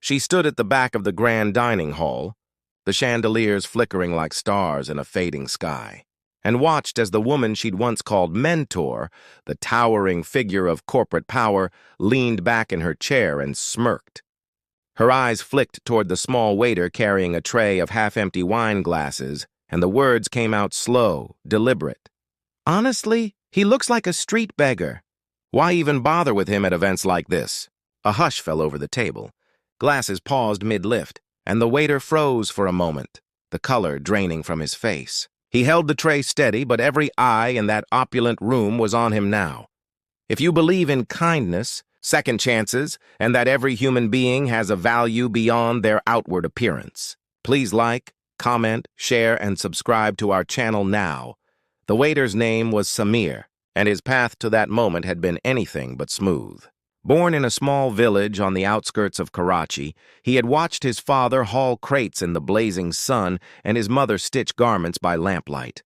She stood at the back of the grand dining hall, the chandeliers flickering like stars in a fading sky, and watched as the woman she'd once called mentor, the towering figure of corporate power, leaned back in her chair and smirked. Her eyes flicked toward the small waiter carrying a tray of half-empty wine glasses, and the words came out slow, deliberate. "Honestly, he looks like a street beggar. Why even bother with him at events like this?" A hush fell over the table. Glasses paused mid-lift, and the waiter froze for a moment, the color draining from his face. He held the tray steady, but every eye in that opulent room was on him now. If you believe in kindness, second chances, and that every human being has a value beyond their outward appearance, please like, comment, share, and subscribe to our channel now. The waiter's name was Samir, and his path to that moment had been anything but smooth. Born in a small village on the outskirts of Karachi, he had watched his father haul crates in the blazing sun and his mother stitch garments by lamplight.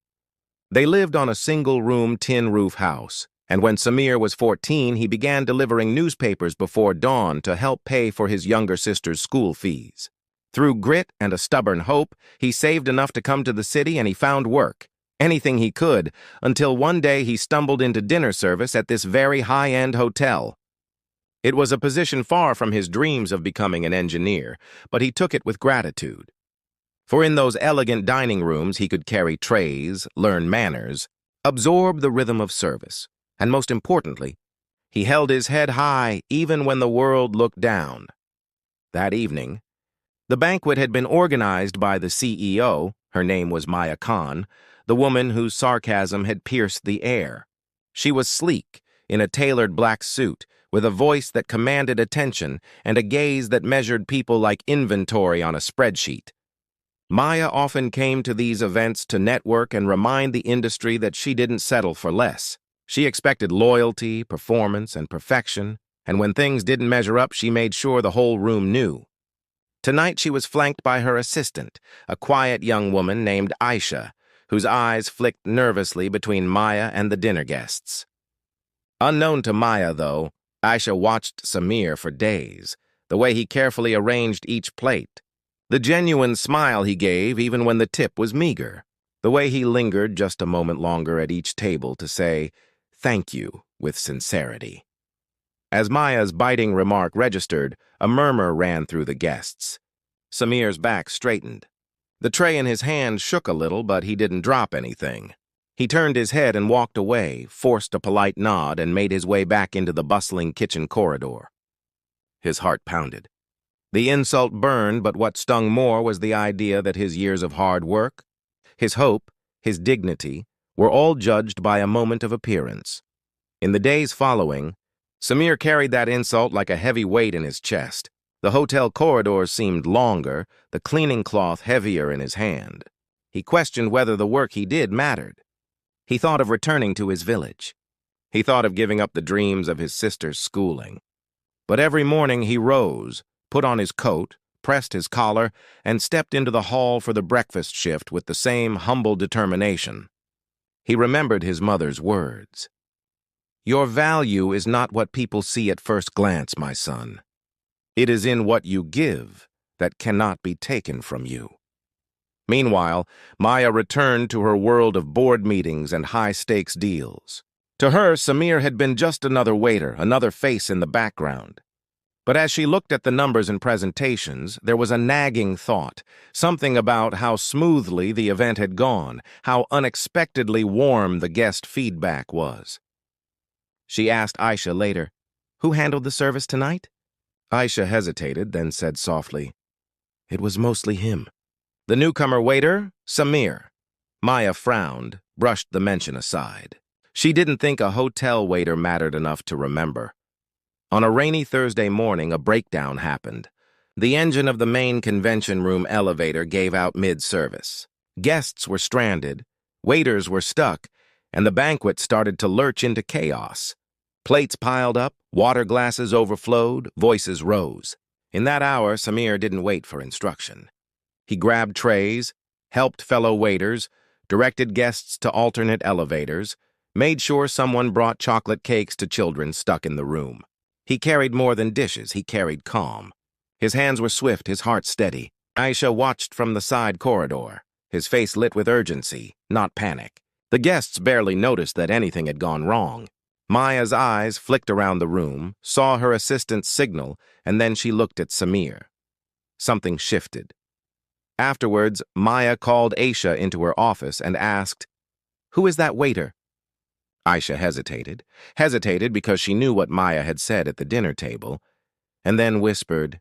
They lived on a single-room tin-roof house, and when Samir was 14, he began delivering newspapers before dawn to help pay for his younger sister's school fees. Through grit and a stubborn hope, he saved enough to come to the city and he found work, anything he could, until one day he stumbled into dinner service at this very high-end hotel. It was a position far from his dreams of becoming an engineer, but he took it with gratitude. For in those elegant dining rooms he could carry trays, learn manners, absorb the rhythm of service, and most importantly, he held his head high even when the world looked down. That evening, the banquet had been organized by the CEO, her name was Maya Khan, the woman whose sarcasm had pierced the air. She was sleek, in a tailored black suit, with a voice that commanded attention and a gaze that measured people like inventory on a spreadsheet. Maya often came to these events to network and remind the industry that she didn't settle for less. She expected loyalty, performance, and perfection, and when things didn't measure up, she made sure the whole room knew. Tonight she was flanked by her assistant, a quiet young woman named Aisha, whose eyes flicked nervously between Maya and the dinner guests. Unknown to Maya, though, Aisha watched Samir for days, the way he carefully arranged each plate, the genuine smile he gave even when the tip was meager, the way he lingered just a moment longer at each table to say, "Thank you," with sincerity. As Maya's biting remark registered, a murmur ran through the guests. Samir's back straightened. The tray in his hand shook a little, but he didn't drop anything. He turned his head and walked away, forced a polite nod, and made his way back into the bustling kitchen corridor. His heart pounded. The insult burned, but what stung more was the idea that his years of hard work, his hope, his dignity, were all judged by a moment of appearance. In the days following, Samir carried that insult like a heavy weight in his chest. The hotel corridors seemed longer, the cleaning cloth heavier in his hand. He questioned whether the work he did mattered. He thought of returning to his village. He thought of giving up the dreams of his sister's schooling. But every morning he rose, put on his coat, pressed his collar, and stepped into the hall for the breakfast shift with the same humble determination. He remembered his mother's words. "Your value is not what people see at first glance, my son. It is in what you give that cannot be taken from you." Meanwhile, Maya returned to her world of board meetings and high-stakes deals. To her, Samir had been just another waiter, another face in the background. But as she looked at the numbers and presentations, there was a nagging thought, something about how smoothly the event had gone, how unexpectedly warm the guest feedback was. She asked Aisha later, "Who handled the service tonight?" Aisha hesitated, then said softly, "It was mostly him." The newcomer waiter, Samir. Maya frowned, brushed the mention aside. She didn't think a hotel waiter mattered enough to remember. On a rainy Thursday morning, a breakdown happened. The engine of the main convention room elevator gave out mid-service. Guests were stranded, waiters were stuck, and the banquet started to lurch into chaos. Plates piled up, water glasses overflowed, voices rose. In that hour, Samir didn't wait for instruction. He grabbed trays, helped fellow waiters, directed guests to alternate elevators, made sure someone brought chocolate cakes to children stuck in the room. He carried more than dishes, he carried calm. His hands were swift, his heart steady. Aisha watched from the side corridor, his face lit with urgency, not panic. The guests barely noticed that anything had gone wrong. Maya's eyes flicked around the room, saw her assistant's signal, and then she looked at Samir. Something shifted. Afterwards, Maya called Aisha into her office and asked, "Who is that waiter?" Aisha hesitated because she knew what Maya had said at the dinner table, and then whispered,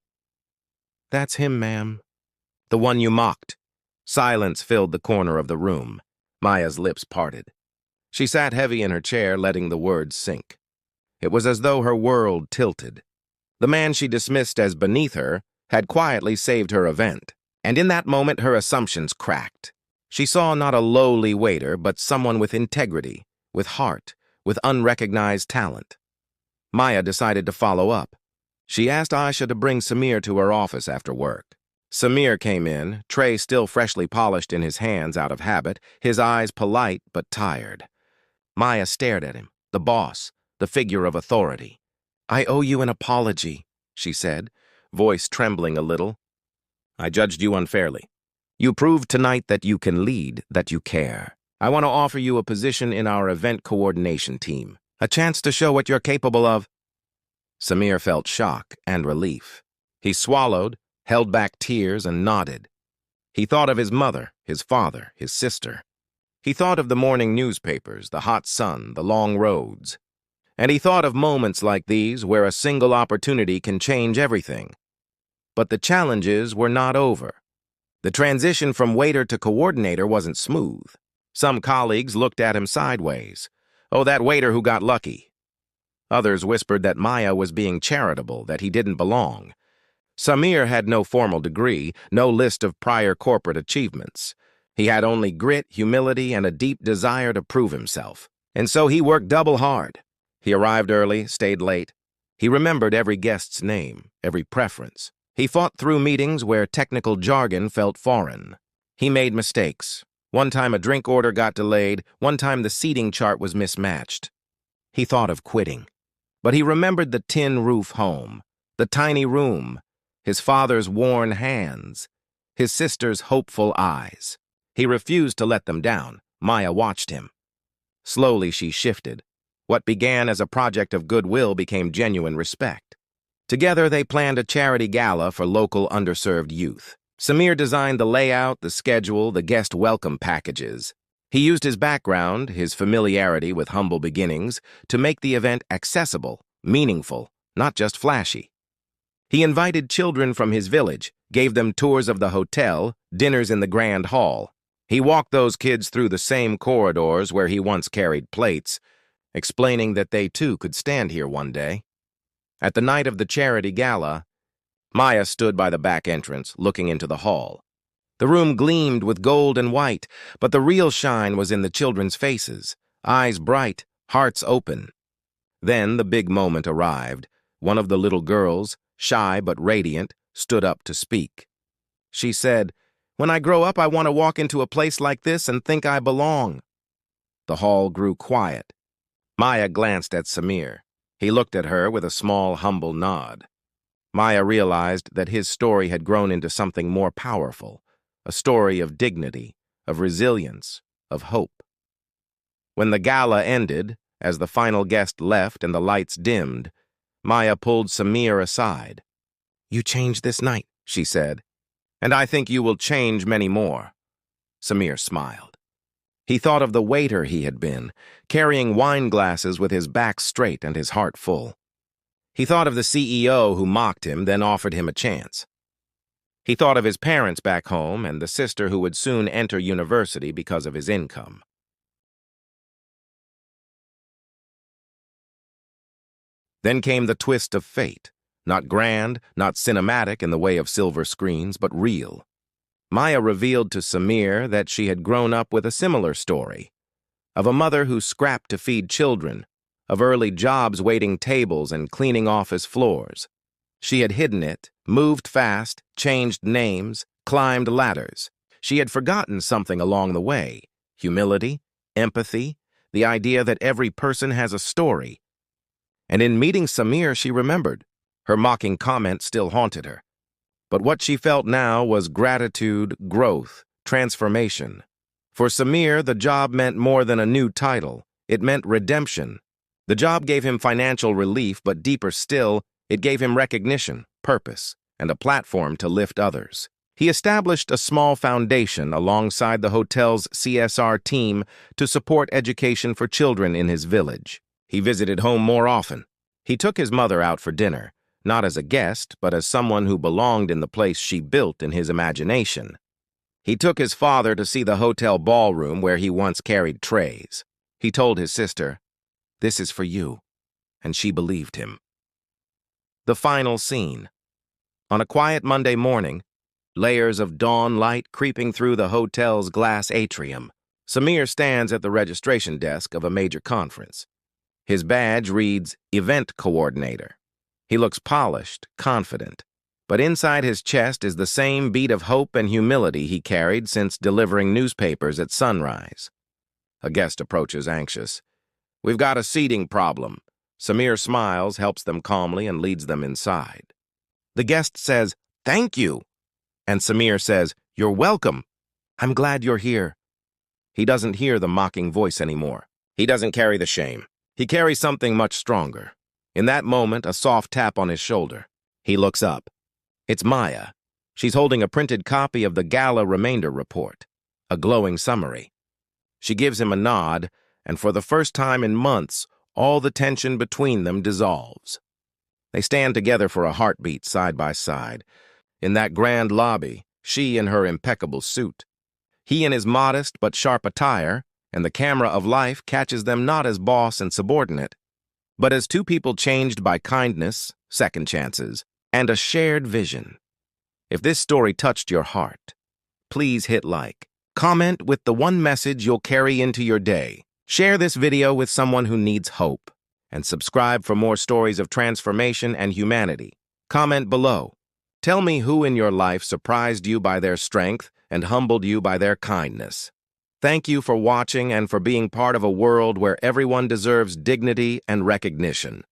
"That's him, ma'am. The one you mocked." Silence filled the corner of the room. Maya's lips parted. She sat heavy in her chair, letting the words sink. It was as though her world tilted. The man she dismissed as beneath her had quietly saved her event, and in that moment her assumptions cracked. She saw not a lowly waiter, but someone with integrity, with heart, with unrecognized talent. Maya decided to follow up. She asked Aisha to bring Samir to her office after work. Samir came in, tray still freshly polished in his hands out of habit, his eyes polite but tired. Maya stared at him, the boss, the figure of authority. "I owe you an apology," she said, voice trembling a little. "I judged you unfairly. You proved tonight that you can lead, that you care. I want to offer you a position in our event coordination team, a chance to show what you're capable of." Samir felt shock and relief. He swallowed, held back tears, and nodded. He thought of his mother, his father, his sister. He thought of the morning newspapers, the hot sun, the long roads. And he thought of moments like these where a single opportunity can change everything. But the challenges were not over. The transition from waiter to coordinator wasn't smooth. Some colleagues looked at him sideways. "Oh, that waiter who got lucky." Others whispered that Maya was being charitable, that he didn't belong. Samir had no formal degree, no list of prior corporate achievements. He had only grit, humility, and a deep desire to prove himself. And so he worked double hard. He arrived early, stayed late. He remembered every guest's name, every preference. He fought through meetings where technical jargon felt foreign. He made mistakes. One time a drink order got delayed, one time the seating chart was mismatched. He thought of quitting. But he remembered the tin roof home, the tiny room, his father's worn hands, his sister's hopeful eyes. He refused to let them down. Maya watched him. Slowly she shifted. What began as a project of goodwill became genuine respect. Together they planned a charity gala for local underserved youth. Samir designed the layout, the schedule, the guest welcome packages. He used his background, his familiarity with humble beginnings, to make the event accessible, meaningful, not just flashy. He invited children from his village, gave them tours of the hotel, dinners in the grand hall. He walked those kids through the same corridors where he once carried plates, explaining that they too could stand here one day. At the night of the charity gala, Maya stood by the back entrance, looking into the hall. The room gleamed with gold and white, but the real shine was in the children's faces, eyes bright, hearts open. Then the big moment arrived. One of the little girls, shy but radiant, stood up to speak. She said, "When I grow up, I want to walk into a place like this and think I belong." The hall grew quiet. Maya glanced at Samir. He looked at her with a small, humble nod. Maya realized that his story had grown into something more powerful, a story of dignity, of resilience, of hope. When the gala ended, as the final guest left and the lights dimmed, Maya pulled Samir aside. "You changed this night," she said, "and I think you will change many more." Samir smiled. He thought of the waiter he had been, carrying wine glasses with his back straight and his heart full. He thought of the CEO who mocked him, then offered him a chance. He thought of his parents back home and the sister who would soon enter university because of his income. Then came the twist of fate, not grand, not cinematic in the way of silver screens, but real. Maya revealed to Samir that she had grown up with a similar story, of a mother who scrapped to feed children, of early jobs waiting tables and cleaning office floors. She had hidden it, moved fast, changed names, climbed ladders. She had forgotten something along the way: humility, empathy, the idea that every person has a story. And in meeting Samir, she remembered. Her mocking comment still haunted her. But what she felt now was gratitude, growth, transformation. For Samir, the job meant more than a new title. It meant redemption. The job gave him financial relief, but deeper still, it gave him recognition, purpose, and a platform to lift others. He established a small foundation alongside the hotel's CSR team to support education for children in his village. He visited home more often. He took his mother out for dinner, not as a guest, but as someone who belonged in the place she built in his imagination. He took his father to see the hotel ballroom where he once carried trays. He told his sister, "This is for you," and she believed him. The final scene. On a quiet Monday morning, layers of dawn light creeping through the hotel's glass atrium, Samir stands at the registration desk of a major conference. His badge reads Event Coordinator. He looks polished, confident, but inside his chest is the same beat of hope and humility he carried since delivering newspapers at sunrise. A guest approaches anxious. "We've got a seating problem." Samir smiles, helps them calmly, and leads them inside. The guest says, "Thank you." And Samir says, "You're welcome. I'm glad you're here." He doesn't hear the mocking voice anymore. He doesn't carry the shame. He carries something much stronger. In that moment, a soft tap on his shoulder. He looks up. It's Maya. She's holding a printed copy of the Gala Remainder Report, a glowing summary. She gives him a nod, and for the first time in months, all the tension between them dissolves. They stand together for a heartbeat side by side. In that grand lobby, she in her impeccable suit. He in his modest but sharp attire, and the camera of life catches them not as boss and subordinate, but as two people changed by kindness, second chances, and a shared vision. If this story touched your heart, please hit like. Comment with the one message you'll carry into your day. Share this video with someone who needs hope. And subscribe for more stories of transformation and humanity. Comment below. Tell me who in your life surprised you by their strength and humbled you by their kindness. Thank you for watching and for being part of a world where everyone deserves dignity and recognition.